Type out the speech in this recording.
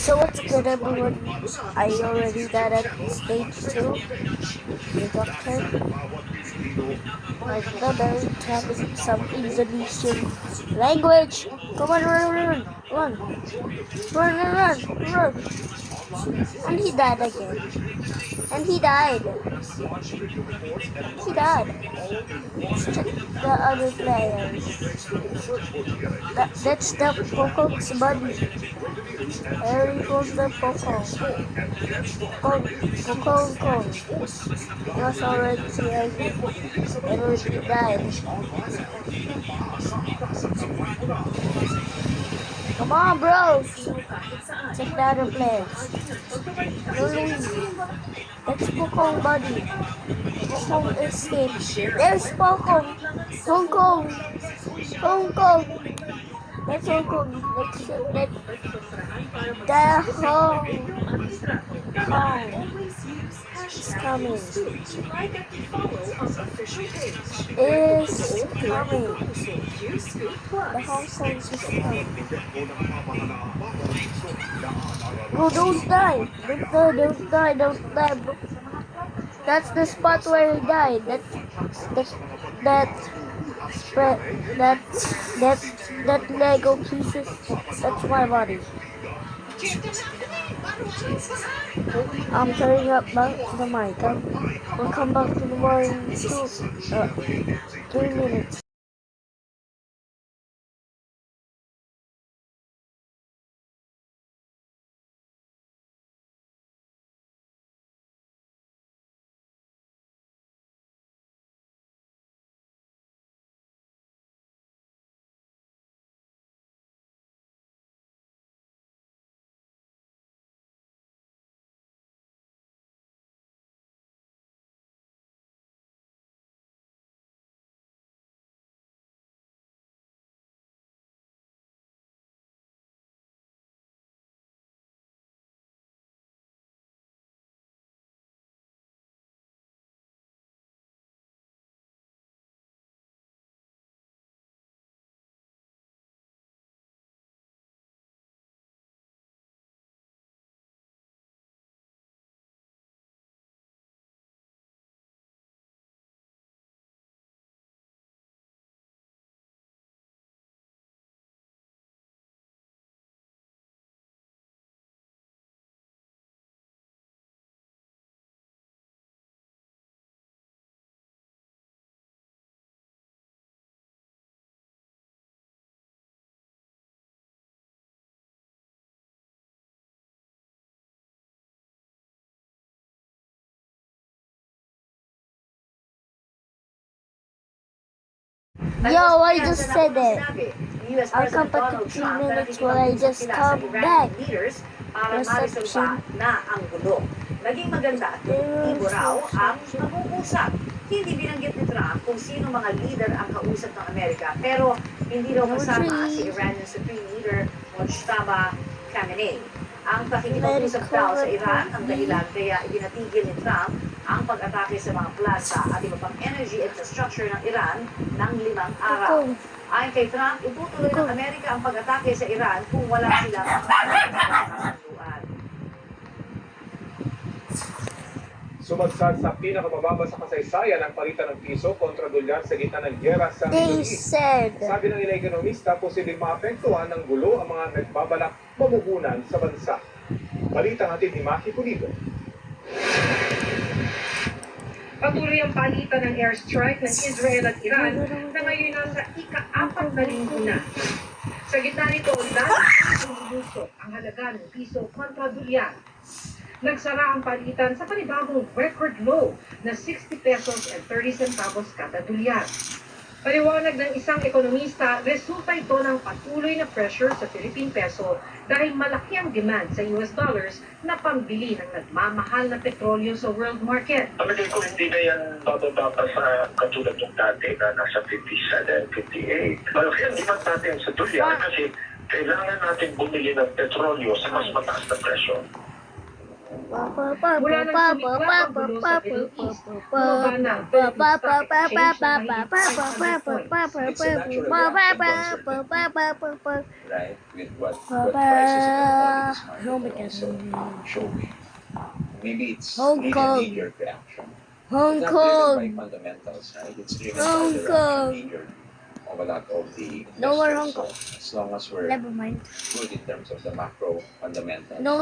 So what's good, everyone? Are you already done at stage 2? The doctor? My brother is having some Indonesian language. Come on, run. Run. And he died again. And he died. Let's check the other players. That's the Poco's buddy. Harry from the Poco. Poco. He was already died. Come on, bros. Check the other players. No Luis. That's Poco buddy. Poco escaped. There's Poco. Hong Kong. That's Hong Kong. The Hong Kong is coming. The Hong Kong is coming. No, don't die. Don't die. That's the spot where he died. That Lego pieces. That's my body. I'm turning up the mic. We'll come back to the morning in 3 minutes. Yo, I just said it. I'll come back in 3 minutes while I just come back. Reception. Naging maganda at epektibo raw ang pag-uusap. Hindi binanggit ni Trump kung sino mga leader ang kausap ng Amerika, pero hindi raw kasama si Iranian Supreme Leader Mojtaba Khamenei. Ang pakikipag-usap daw sa Iran ang dahilan kaya ibinatigil ni Trump ang pag-atake sa mga plaza at iba pang energy infrastructure ng Iran ng 5 araw. Ayon kay Trump, itutuloy ng Amerika ang pag-atake sa Iran kung wala silang kasunduan. Sumagsad sa pinakamababa sa kasaysayan ang palitan ng piso kontra dolyar sa gitna ng giyera sa Middle East. Sabi ng ilang ekonomista, posibleng maapektuhan ng gulo ang mga nagbabalak mamuhunan sa bansa. Balitang hatid ni Maki Pulido. Patuloy ang palitan ng airstrike ng Israel at Iran na ngayon nasa ika-4 na linggo na. Sa gitna nito, dahil ang halaga ng piso kontra dolyar. Nagsara ang palitan sa panibagong record low na 60 pesos and 30 centavos kada dolyar. Paliwanag ng isang ekonomista, resulta ito ng patuloy na pressure sa Philippine peso dahil malaki ang demand sa US dollars na pambili ng nagmamahal na petrolyo sa world market. Aminin ko hindi na yan bababa sa katulad ng dati na nasa 57, 58. Malaki ang demand natin sa dolyar kasi kailangan natin bumili ng petrolyo sa mas mataas na presyo. Mula ng sumigla ang gulo sa Middle East, bumaba na ang Philippine Stock Exchange na mahigit 500 points. Right? With what prices of the commodities market. also showing. Maybe it's Hong really Kong. a knee-jerk reaction. Hong It's not driven Kong. by fundamentals, right? It's driven Hong by the Kong. knee-jerk of a lot of the No more Hong investors. Kong. So as long as we're Never mind. good in terms of the macro fundamentals, No